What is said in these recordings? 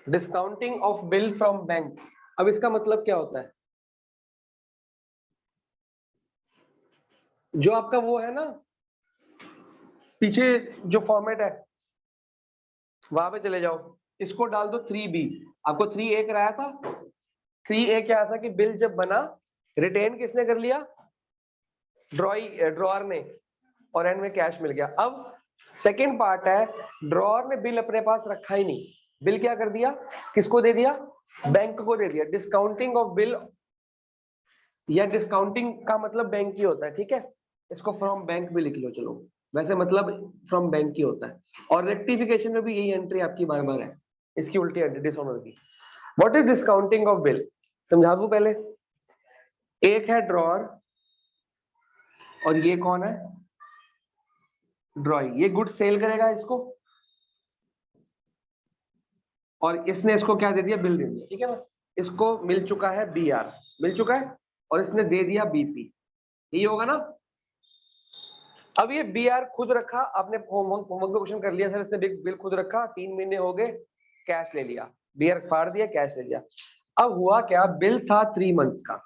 Discounting of bill from bank. अब इसका मतलब क्या होता है, जो आपका वो है ना पीछे जो फॉर्मेट है वहां पे चले जाओ, इसको डाल दो 3B। आपको 3A कराया था, 3A क्या था कि बिल जब बना रिटेन किसने कर लिया, ड्रॉअर ने, और एंड में कैश मिल गया। अब सेकंड पार्ट है, ड्रॉअर ने बिल अपने पास रखा ही नहीं, बिल क्या कर दिया, किसको दे दिया, बैंक को दे दिया। डिस्काउंटिंग ऑफ बिल या डिस्काउंटिंग का मतलब बैंक ही होता है, ठीक है, इसको फ्रॉम बैंक भी लिख लो, चलो वैसे मतलब फ्रॉम बैंक ही होता है। और रेक्टिफिकेशन में भी यही एंट्री आपकी बार बार है, इसकी उल्टी एंट्री डिसऑनर की। What is discounting of bill, समझा दूं पहले। एक है ड्रॉअर और ये कौन है, ड्रॉइंग। ये गुड सेल करेगा इसको, और इसने इसको क्या दे दिया, बिल दे दिया, ठीक है ना। इसको मिल चुका है BR, मिल चुका है, और इसने दे दिया BP, यही होगा ना। अब ये BR खुद रखा, आपने होमवर्क में क्वेश्चन कर लिया सर, इसने बिल खुद रखा, 3 महीने हो गए, कैश ले लिया, BR फाड़ दिया, कैश ले लिया। अब हुआ क्या, बिल था 3 मंथ्स का,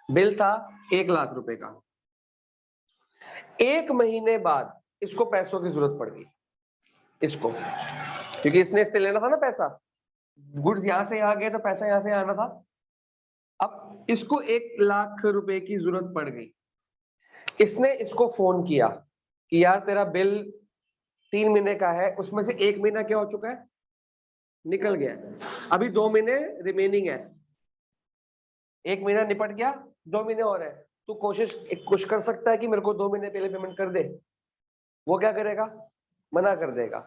बिल था 1 लाख रुपए का। 1 महीने बाद इसको पैसों की जरूरत पड़ गई, इसको, क्योंकि इसने इससे लेना था ना पैसा, गुड्स यहां से यहां गए तो पैसा यहां से आना था। अब इसको 1 लाख रुपए की जरूरत पड़ गई, इसने इसको फोन किया कि यार तेरा बिल 3 महीने का है, उसमें से 1 महीना क्या हो चुका है, निकल गया, अभी 2 महीने रिमेनिंग है, 1 महीना निपट गया, 2 महीने और है। तू कुछ कर सकता है कि मेरे को 2 महीने पहले पेमेंट कर दे, वो क्या करेगा, मना कर देगा,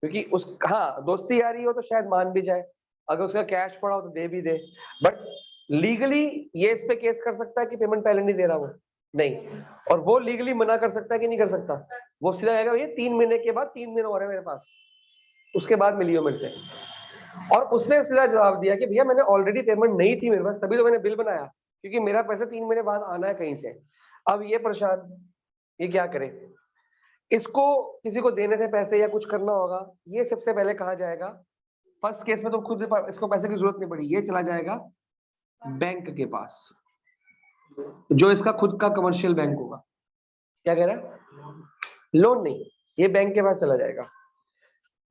क्योंकि उस, हाँ दोस्ती यारी हो तो शायद मान भी जाए, अगर उसका कैश पड़ा हो तो दे भी दे, बट लीगली ये इस पे केस कर सकता है कि पेमेंट पहले नहीं दे रहा, वो नहीं। और वो लीगली मना कर सकता है कि नहीं कर सकता, वो सीधा आएगा भैया 3 महीने के बाद, 3 महीने हो रहे हैं मेरे पास, उसके बाद मिली हो मेरे से। और उसने सीधा जवाब दिया कि भैया मैंने ऑलरेडी पेमेंट नहीं थी मेरे पास, तभी तो मैंने बिल बनाया, क्योंकि मेरा पैसा 3 महीने बाद आना है कहीं से। अब ये परेशान, ये क्या करे, इसको किसी को देने थे पैसे या कुछ करना होगा, ये सबसे पहले कहा जाएगा, फर्स्ट केस में तो खुद इसको पैसे की जरूरत नहीं पड़ी, ये चला जाएगा बैंक के पास, जो इसका खुद का कमर्शियल बैंक होगा। क्या कह रहा है, लोन नहीं, ये बैंक के पास चला जाएगा,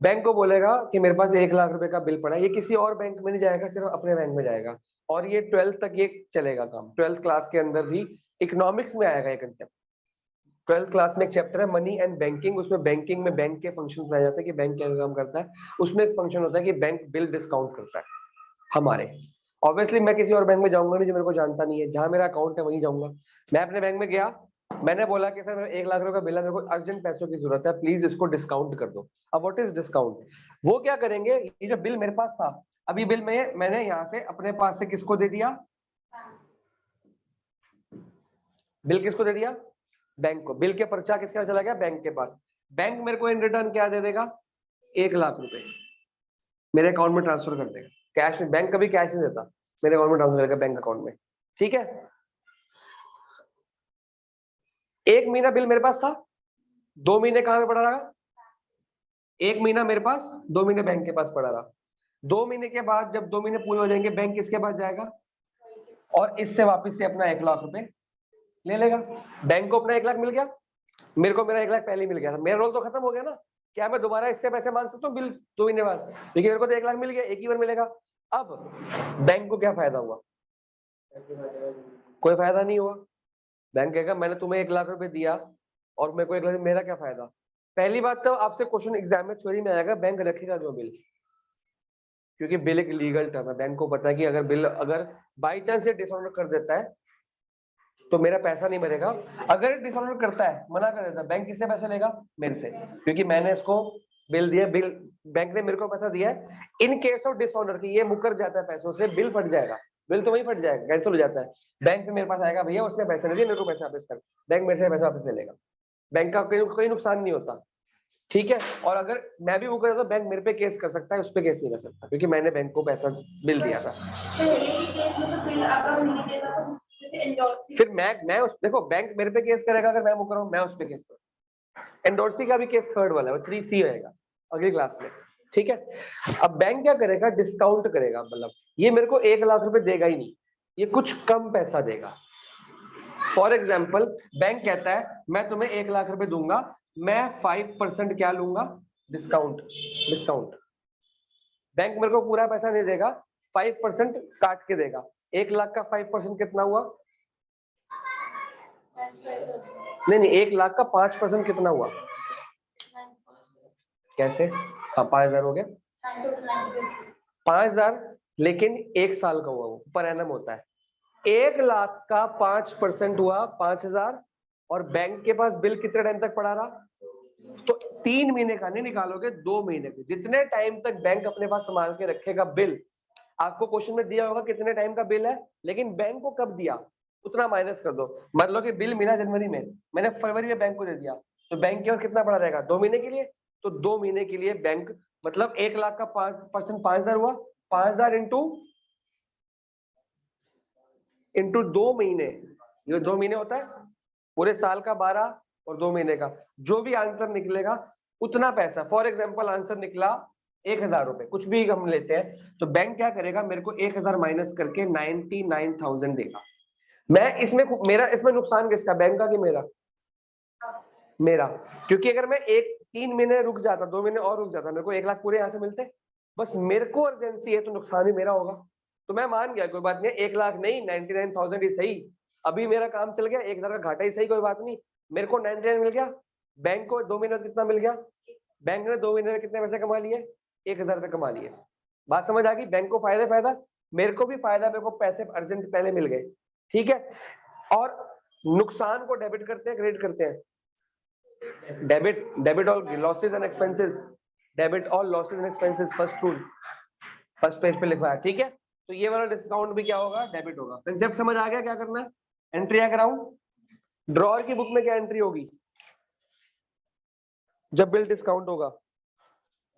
बैंक को बोलेगा कि मेरे पास 1 लाख रुपए का बिल पड़ा है, ये किसी और बैंक में नहीं जाएगा, सिर्फ अपने बैंक में जाएगा। और ये 12th तक ये चलेगा काम, 12th क्लास के अंदर भी इकोनॉमिक्स में आएगा ये कंसेप्ट। 12th क्लास में एक चैप्टर है मनी एंड बैंकिंग, उसमें बैंकिंग में बैंक के फंक्शन आए जाते हैं कि बैंक क्या काम करता है। उसमें एक फंक्शन होता है कि बैंक बिल डिस्काउंट करता है हमारे। ऑब्वियसली मैं किसी और बैंक में जाऊंगा नहीं जो मेरे को जानता नहीं है, जहां मेरा अकाउंट है वहीं जाऊंगा। मैं अपने बैंक में गया, मैंने बोला कि सर मेरा 1 लाख रुपए का बिल है, मेरे को अर्जेंट पैसों की जरूरत है, प्लीज इसको डिस्काउंट कर दो। अब व्हाट इज डिस्काउंट, वो क्या करेंगे, ये जो बिल मेरे पास था, अभी बिल में मैंने यहाँ से अपने पास से किसको दे दिया, बिल किसको दे दिया, बैंक को। बिल के पर्चा किसके पास चला गया, बैंक के पास। बैंक मेरे को इन रिटर्न क्या दे देगा, 1 लाख रुपए मेरे अकाउंट में ट्रांसफर कर देगा, कैश में। बैंक कभी कैश नहीं देता, मेरे अकाउंट में ट्रांसफर करेगा बैंक अकाउंट में, ठीक है। 1 महीना बिल मेरे पास था, 2 महीने कहां पे पड़ा रहा, 1 महीना मेरे पास, 2 महीने बैंक के पास पड़ा रहा। 2 महीने के बाद जब 2 महीने पूरे हो जाएंगे, बैंक किसके पास जाएगा, और इससे वापस से अपना 1 लाख रुपए ले लेगा। बैंक को अपना 1 लाख मिल गया, मेरे को मेरा 1 लाख पहले ही मिल गया था, मेरा रोल तो खत्म हो गया ना। क्या मैं दोबारा इससे पैसे मांग सकता हूँ बिल 2 महीने बाद, क्योंकि मेरे को तो 1 लाख मिल गया, एक ही बार मिलेगा। अब बैंक को क्या फायदा हुआ, कोई फायदा नहीं हुआ। बैंक कहेगा मैंने तुम्हें 1 लाख रुपए दिया और मेरे को 1 लाख, मेरा क्या फायदा। पहली बात तो आपसे क्वेश्चन एग्जाम में थ्योरी में आएगा, बैंक रखेगा जो बिल, क्योंकि बिल एक लीगल टर्म है। बैंक को पता है कि अगर बिल अगर बाई चांस ये डिसऑनर कर देता है तो मेरा पैसा नहीं मरेगा। अगर डिसऑनर करता है, मना कर देता है, बैंक किससे पैसे लेगा, मेरे से, क्योंकि मैंने इसको बिल दिया, बिल बैंक ने मेरे को पैसा दिया है। इन केस ऑफ डिसऑनर की ये मुकर जाता है पैसों से, बिल फट जाएगा, बिल तो वही फट जाएगा, कैंसिल हो जाता है। बैंक से मेरे पास आएगा, भैया उसने पैसे नहीं दिए, मेरे को पैसा वापस कर। बैंक मेरे से पैसा वापस ले लेगा, बैंक का कोई नुकसान नहीं होता, ठीक है। और अगर मैं भी वो कर तो बैंक मेरे पे केस कर सकता है, उस पे केस नहीं कर सकता, क्योंकि मैंने बैंक को पैसा बिल दिया था। फिर मैं उस, देखो बैंक मेरे पे केस करेगा, अगर मैं वो करूँ, मैं उस पे केस करूँ। एंडोर्सी का भी केस थर्ड वाला है, वो 3C होएगा, अगली क्लास में, ठीक है। अब बैंक क्या करेगा, डिस्काउंट करेगा, मतलब ये मेरे को 1 लाख रुपए देगा ही नहीं, ये कुछ कम पैसा देगा। फॉर एग्जाम्पल बैंक कहता है मैं तुम्हें 1 लाख रुपए दूंगा, मैं 5% क्या लूंगा, डिस्काउंट। डिस्काउंट बैंक मेरे को पूरा पैसा नहीं देगा, 5% काट के देगा। 1 लाख का 5% कितना हुआ, नहीं 1 लाख का 5% कितना हुआ, कैसे, हाँ 5,000 हो गया, 5,000, लेकिन 1 साल का हुआ, वो पर एनम होता है। 1 लाख का 5% हुआ 5,000, और बैंक के पास बिल कितने टाइम तक पड़ा रहा, तो 3 महीने का नहीं निकालोगे, 2 महीने के, जितने टाइम तक बैंक अपने पास संभाल के रखेगा बिल। आपको क्वेश्चन में दिया होगा कितने टाइम का बिल है, लेकिन बैंक को कब दिया उतना माइनस कर दो। मतलब कि बिल मिला जनवरी में, मैंने फरवरी में बैंक को दे दिया, तो बैंक के पास कितना पड़ा रहेगा, 2 महीने के लिए। तो 2 महीने के लिए बैंक, मतलब 1 लाख का 5% 5,000 हुआ, 5,000 इंटू 2 महीने, ये 2 महीने होता है, पूरे साल का 12 और 2 महीने का, जो भी आंसर निकलेगा उतना पैसा। फॉर एग्जाम्पल आंसर निकला 1,000 रुपए, कुछ भी हम लेते हैं, तो बैंक क्या करेगा, मेरे को 1,000 माइनस करके 99,000 देगा। मैं इसमें, मेरा इसमें नुकसान किसका, बैंक का कि मेरा, मेरा, क्योंकि अगर मैं 3 महीने रुक जाता, 2 महीने और रुक जाता, मेरे को 1 लाख पूरे यहाँ से मिलते, बस मेरे को अर्जेंसी है तो नुकसान ही मेरा होगा। तो मैं मान गया कोई बात नहीं, 1 लाख नहीं 99,000 ही सही, अभी मेरा काम चल गया, 1,000 का घाटा ही सही, कोई बात नहीं, मेरे को 99 मिल गया, बैंक को 2 महीने में कितना मिल गया, बैंक ने 2 महीने में कितने पैसे कमा लिए, 1,000 रुपए कमा लिए। बात समझ आ गई, बैंक को फायदा फायदा, मेरे को भी फायदा, मेरे को पैसे अर्जेंट पहले मिल गए, ठीक है। और नुकसान को डेबिट करते हैं क्रेडिट करते हैं, debit all losses and expenses, debit all losses and expenses, first rule, first page पे लिखा है, ठीक है। तो ये वाला डिस्काउंट भी क्या होगा, डेबिट होगा। कंसेप्ट समझ आ गया, क्या करना है, एंट्री क्या कराऊं, ड्रॉअर की बुक में क्या एंट्री होगी जब बिल डिस्काउंट होगा,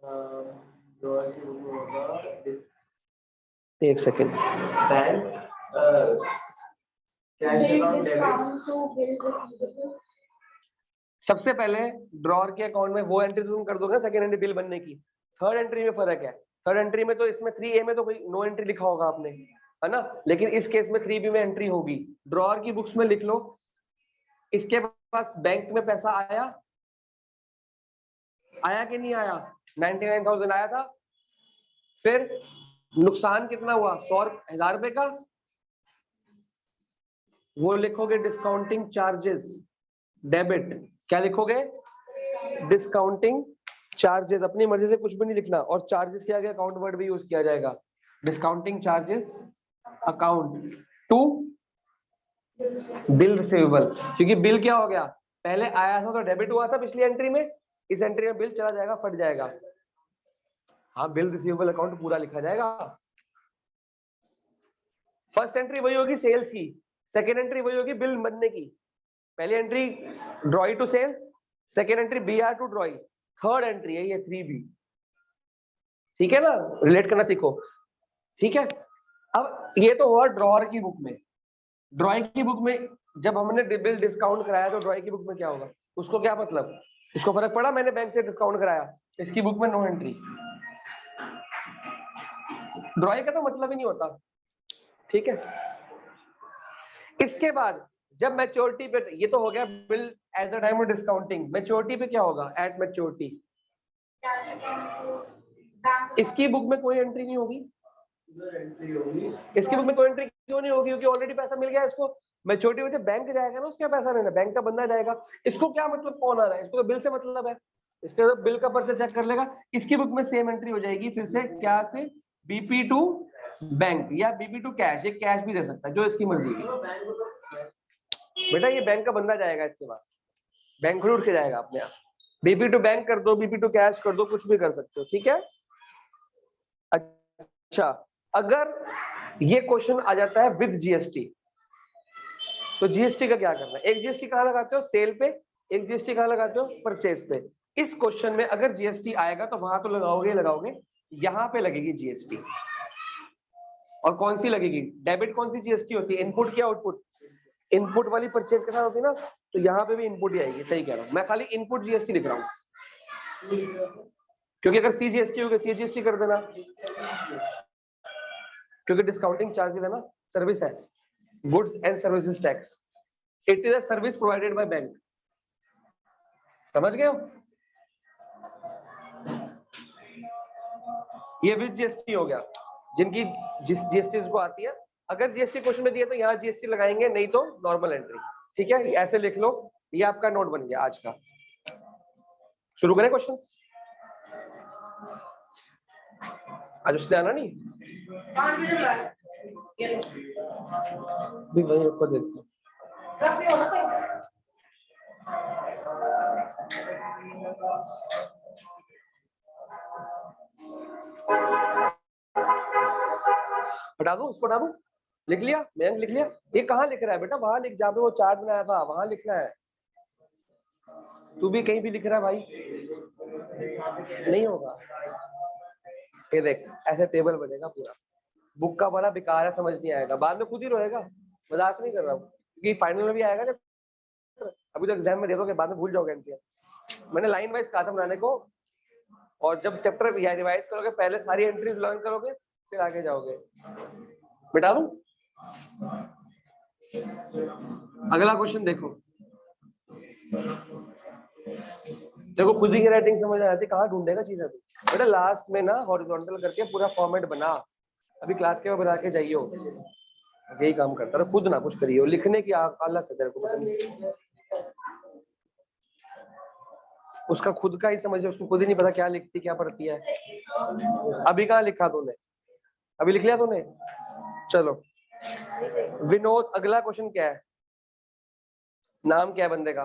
ड्रॉअर की बुक में होगा, एक सेकेंड, बैंक सबसे पहले ड्रॉअर के अकाउंट में वो एंट्री तुम कर दोगे, सेकंड एंट्री बिल बनने की। थर्ड एंट्री में फर्क है, थर्ड एंट्री में तो इसमें 3A में तो कोई नो एंट्री लिखा होगा आपने, है ना, लेकिन इस केस में 3B में एंट्री होगी। ड्रॉअर की बुक्स में लिख लो, इसके पास बैंक में पैसा आया, आया कि नहीं आया, 99,000 आया था, फिर नुकसान कितना हुआ, 100,000 रुपए का, वो लिखोगे डिस्काउंटिंग चार्जेस, डेबिट, क्या लिखोगे, डिस्काउंटिंग चार्जेस, अपनी मर्जी से कुछ भी नहीं लिखना, और चार्जेस क्या गया, अकाउंट वर्ड भी यूज किया जाएगा, discounting charges account to bill receivable, क्योंकि बिल क्या हो गया, पहले आया था तो डेबिट हुआ था पिछली एंट्री में, इस एंट्री में बिल चला जाएगा, फट जाएगा, हाँ बिल रिसीवेबल अकाउंट पूरा लिखा जाएगा। फर्स्ट एंट्री वही होगी सेल्स की, सेकेंड एंट्री वही होगी बिल बनने की, पहली entry drawee to sales, second entry BR to drawee, third entry है ये 3B, ठीक है ना, रिलेट करना सीखो, ठीक है। अब ये तो हुआ ड्रॉअर की बुक में, ड्रॉई की बुक में जब हमने बिल डिस्काउंट कराया तो ड्रॉई की बुक में क्या होगा, उसको क्या मतलब, उसको फर्क पड़ा, मैंने बैंक से डिस्काउंट कराया, इसकी बुक में नो एंट्री, ड्रॉई का तो मतलब ही नहीं होता, ठीक है। इसके बाद जब मैच्योरिटी पे, ये तो हो गया bill at the time of discounting, maturity पे क्या होगा, एट मैच्योरिटी, इसकी बुक में कोई एंट्री नहीं होगी, इसकी बुक में कोई एंट्री क्यों नहीं होगी, क्योंकि ऑलरेडी पैसा मिल गया इसको, मैच्योरिटी में बैंक जाएगा ना, उसका पैसा लेना, बैंक का बंदा जाएगा, इसको क्या मतलब कौन आ रहा है, इसको तो बिल से मतलब है, इसके तो बिल का पर्चा चेक कर लेगा, इसकी बुक में सेम एंट्री हो जाएगी, फिर से क्या से, BP टू बैंक या BP टू कैश, ये कैश भी दे सकता है, जो इसकी मर्जी है, बेटा ये बैंक का बंदा जाएगा इसके पास, बैंक खुद उठ के जाएगा अपने आप, BP टू बैंक कर दो, BP टू कैश कर दो, कुछ भी कर सकते हो, ठीक है। अच्छा, अगर ये क्वेश्चन आ जाता है विद GST, तो GST का क्या करना है, एक GST कहाँ लगाते हो, सेल पे, एक GST कहाँ लगाते हो, परचेज पे। इस क्वेश्चन में अगर GST आएगा तो वहां तो लगाओगे, यहाँ पे लगेगी GST, और कौन सी लगेगी, डेबिट कौन सी GST होती है, इनपुट क्या आउटपुट, इनपुट वाली परचेज के साथ होती है ना, तो यहाँ पे भी इनपुट ही आएगी, सही कह रहा हूँ मैं, खाली इनपुट GST लिख रहा हूँ, क्योंकि अगर सीजीएसटी हो गया सीजीएसटी कर देना, क्योंकि डिस्काउंटिंग चार्जेस है ना, सर्विस है, goods and services tax, it is a service provided by bank. समझ गए हो? ये विद जीएसटी हो गया, जिनकी जीएसटी को आती है। अगर जीएसटी क्वेश्चन में दिया तो यहाँ जीएसटी लगाएंगे, नहीं तो नॉर्मल एंट्री। ठीक है, ऐसे लिख लो, ये आपका नोट बन गया आज का। शुरू करें क्वेश्चन? आज उसने आना नहीं भी, वही ऊपर देखते हैं। हटा दूं इसको, हटा दूं? लिख लिया? मैंने लिख लिया। ये कहाँ लिख रहा है बेटा? वहां लिख, जहाँ पे वो चार्ट बनाया था वहां लिखना है। तू भी कहीं भी लिख रहा है भाई, नहीं होगा। ये देख, ऐसे टेबल बनेगा पूरा। बुक का बड़ा बेकार है, समझ नहीं आएगा, बाद में खुद ही रोएगा। मजाक नहीं कर रहा हूँ, क्योंकि फाइनल में भी आएगा जब, अभी तो एग्जाम में दे दोगे, बाद में भूल जाओगे एंट्री। मैंने लाइन वाइज कहा था बनाने को, और जब चैप्टर रिवाइज करोगे पहले सारी एंट्रीज लर्न करोगे, फिर आगे जाओगे। बिठा दूं? अगला क्वेश्चन देखो, देखो खुद ही राइटिंग समझ आ जाती, कहाँ ढूंढेगा चीजें तू बेटा। लास्ट में ना हॉरिजॉन्टल करके पूरा फॉर्मेट बना, अभी क्लास के में बना के जाइयो, यही काम करता रहो, खुद ना कुछ करियो। लिखने की आलस है तेरे को, उसका खुद का ही समझ, उसको खुद ही नहीं पता क्या लिखती क्या पढ़ती है। अभी कहाँ लिखा तूने? अभी लिख लिया तूने? चलो विनोद, अगला क्वेश्चन क्या है? नाम क्या है बंदे का?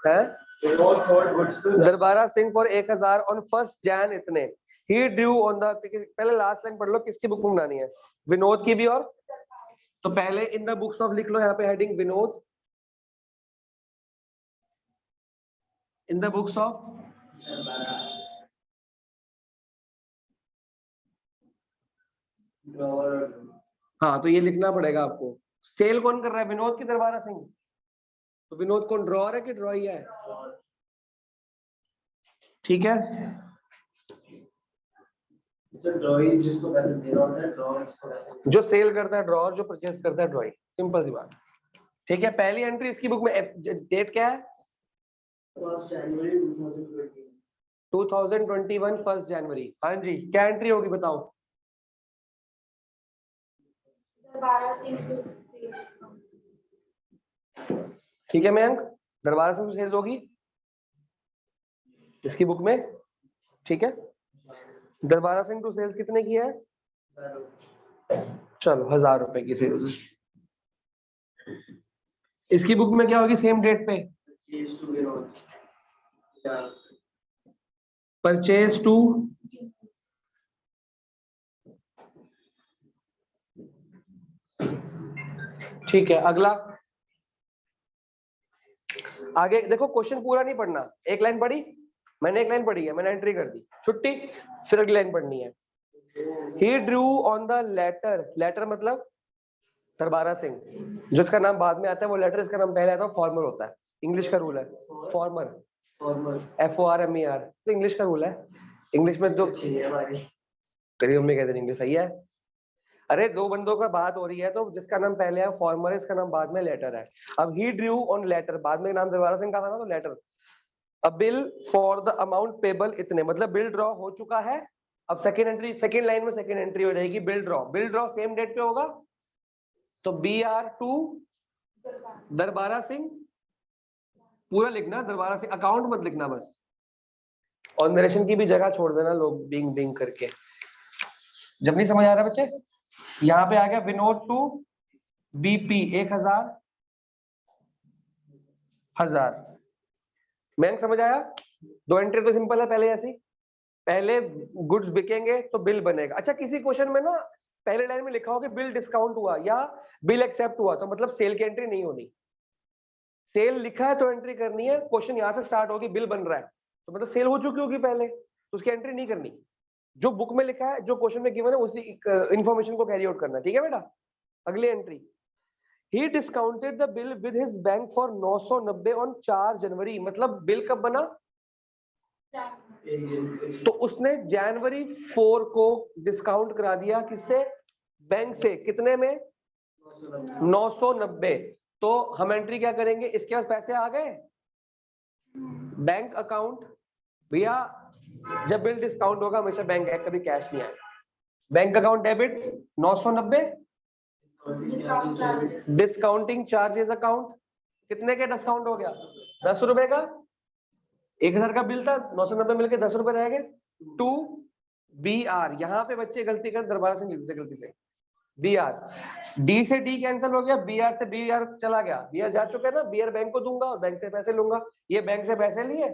है दरबारा सिंह फॉर 1000 ऑन 1 Jan इतने। ही ड्यू ऑन द, पहले लास्ट लाइन पढ़ लो, किसकी बुक में बनानी है? विनोद की भी। और तो पहले इन द बुक्स ऑफ लिख लो, यहाँ पे heading Vinod, in the books of. हाँ तो ये लिखना पड़ेगा आपको। सेल कौन कर रहा है, विनोद की दरबारा सिंह? तो विनोद कौन, ड्रॉअर है कि ड्रॉई है? ठीक है, जो सेल करता है ड्रॉअर, जो परचेज करता है ड्रॉई, सिंपल सी बात। ठीक है, पहली एंट्री इसकी बुक में, डेट क्या है? 2021 1 जनवरी। हाँ जी, क्या एंट्री होगी बताओ? ठीक है मयंक, दरबारा सिंह सेल्स होगी इसकी बुक में। ठीक है, दरबारा सिंह टू सेल्स कितने की है? चलो 1000 रुपए की सेल्स। इसकी बुक में क्या होगी सेम डेट पे? परचेज टू, ठीक है। अगला, आगे देखो, क्वेश्चन पूरा नहीं पढ़ना, एक लाइन पढ़ी मैंने, एक लाइन पढ़ी है मैंने, एंट्री कर दी, छुट्टी। फिर अगली लाइन पढ़नी है। He drew on the letter, letter मतलब दरबारा सिंह, जिसका नाम बाद में आता है वो लेटर, इसका नाम पहले आता है, फॉर्मर होता है, इंग्लिश का रूल है फॉर्मर, FORMER, तो इंग्लिश का रूल है। इंग्लिश में तो तेरी मम्मी कहते हैं इंग्लिश सही है। अरे दो बंदों का बात हो रही है, तो जिसका नाम पहले है फॉर्मर है, इसका नाम बाद में लेटर है। अब ही ड्रू ऑन लेटर, बाद में नाम दरबारा सिंह का था ना, तो लेटर। अब bill for the amount payable इतने, मतलब बिल ड्रॉ हो चुका है। अब सेकेंड एंट्री, सेकेंड लाइन में सेकेंड एंट्री हो जाएगी, bill draw. Bill draw same date पे होगा, तो BR टू दरबारा सिंह, पूरा लिखना दरबारा सिंह, अकाउंट मत लिखना बस, और नरेशन की भी जगह छोड़ देना, लोग बिंग बिंग करके। जब नहीं समझ आ रहा बच्चे, यहाँ पे आ गया विनोद टू BP 1000 1000। मैंने समझ आया? दो एंट्री तो सिंपल है, पहले ऐसी, पहले गुड्स बिकेंगे तो बिल बनेगा। अच्छा, किसी क्वेश्चन में ना पहले लाइन में लिखा हो कि बिल डिस्काउंट हुआ या बिल एक्सेप्ट हुआ, तो मतलब सेल की एंट्री नहीं होनी। सेल लिखा है तो एंट्री करनी है, क्वेश्चन यहाँ से स्टार्ट होगी, बिल बन रहा है तो मतलब सेल हो चुकी होगी पहले, तो उसकी एंट्री नहीं करनी। जो बुक में लिखा है, जो क्वेश्चन में गिवन है, उसी इंफॉर्मेशन को कैरी आउट करना। ठीक है बेटा, अगली entry, he discounted the bill with his bank for 990 on 4 जनवरी। मतलब बिल कब बना? तो उसने जनवरी 4 को डिस्काउंट करा दिया किससे? बैंक से। कितने में? 990। तो हम एंट्री क्या करेंगे? इसके पास पैसे आ गए बैंक अकाउंट। भैया जब बिल डिस्काउंट होगा हमेशा बैंक है, कभी कैश नहीं आएगा। Bank account debit 990, discounting charges account कितने के डिस्काउंट हो गया? 10 रुपए का। 1000 का बिल था, 990 मिलके 10 रुपए रह गए। टू बी आर, यहाँ पे बच्चे गलती कर दोबारा से लिखते गलती से बी आर। डी से डी कैंसिल हो गया, बी आर से बी आर चला गया, बी आर जा चुका है ना, बी आर बैंक को दूंगा और बैंक से पैसे लूंगा। ये बैंक से पैसे लिए,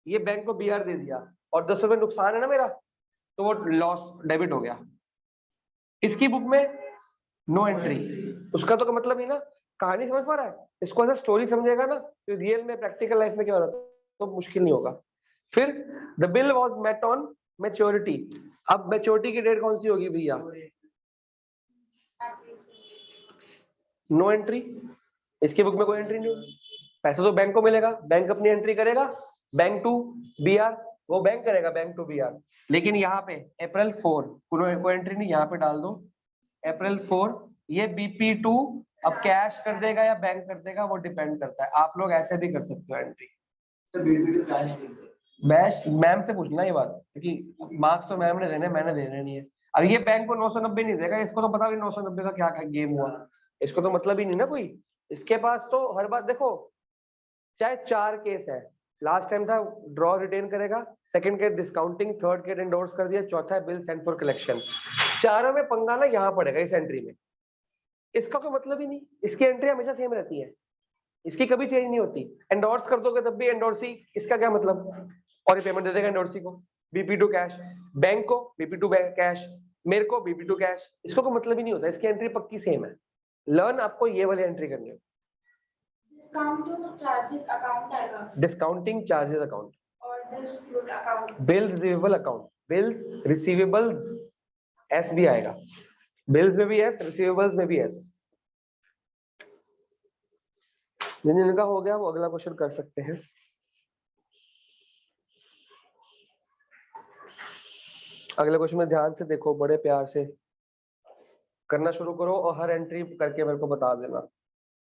ये बैंक को बी आर दे दिया और 10 रुपए नुकसान है ना मेरा, तो वो लॉस डेबिट हो गया। इसकी बुक में नो एंट्री। उसका तो मतलब ही ना, कहानी समझ पा रहा है? इसको ऐसा स्टोरी समझेगा ना तो रियल में प्रैक्टिकल लाइफ में क्या हो रहा है तो मुश्किल नहीं होगा। फिर the bill was met on maturity. अब मैच्योरिटी की डेट कौन सी होगी भैया? No entry. इसकी बुक में कोई एंट्री नहीं होगी। पैसा तो बैंक को मिलेगा, बैंक अपनी एंट्री करेगा, बैंक टू बी आर, वो बैंक करेगा बैंक टू बी आर। लेकिन यहाँ पे अप्रैल 4 कोई एंट्री नहीं, यहाँ पे डाल दो अप्रैल 4। ये बीपी टू अब कैश कर देगा या बैंक कर देगा वो डिपेंड करता है। आप लोग ऐसे भी कर सकते हो एंट्री। बैश मैम से पूछना ये बात, क्योंकि मार्क्स तो मैम ने देने, मैंने देने नहीं है। अब ये बैंक को 990 नहीं देगा, इसको तो पता भी 990 का क्या गेम हुआ, इसको तो मतलब ही नहीं ना कोई। इसके पास तो हर बात देखो, चाहे 4 केस है, लास्ट टाइम था ड्रॉ रिटेन करेगा, second case discounting, third case endorse कर दिया, चौथा है बिल सेंड फॉर कलेक्शन। चारों में पंगा ना यहाँ पड़ेगा इस एंट्री में। इसका कोई मतलब ही नहीं, इसकी एंट्री हमेशा सेम रहती है, इसकी कभी चेंज नहीं होती। एंडोर्स कर दोगे तब भी एंडोर्सी, इसका क्या मतलब? और ये पेमेंट दे देगा एंडोर्सी को, बीपी टू कैश, बैंक को बीपी टू कैश, मेरे को बीपी टू कैश। इसको कोई मतलब ही नहीं होता, इसकी एंट्री पक्की सेम है। लर्न आपको ये वाली एंट्री करनी है। डिस्काउंटिंग चार्जेस अकाउंट और bills receivable account. Bills receivables S भी आएगा, बिल्स में भी एस, रिसीवेबल्स में भी एस। जिनका हो गया वो अगला क्वेश्चन कर सकते हैं। अगले क्वेश्चन में ध्यान से देखो, बड़े प्यार से करना शुरू करो और हर एंट्री करके मेरे को बता देना।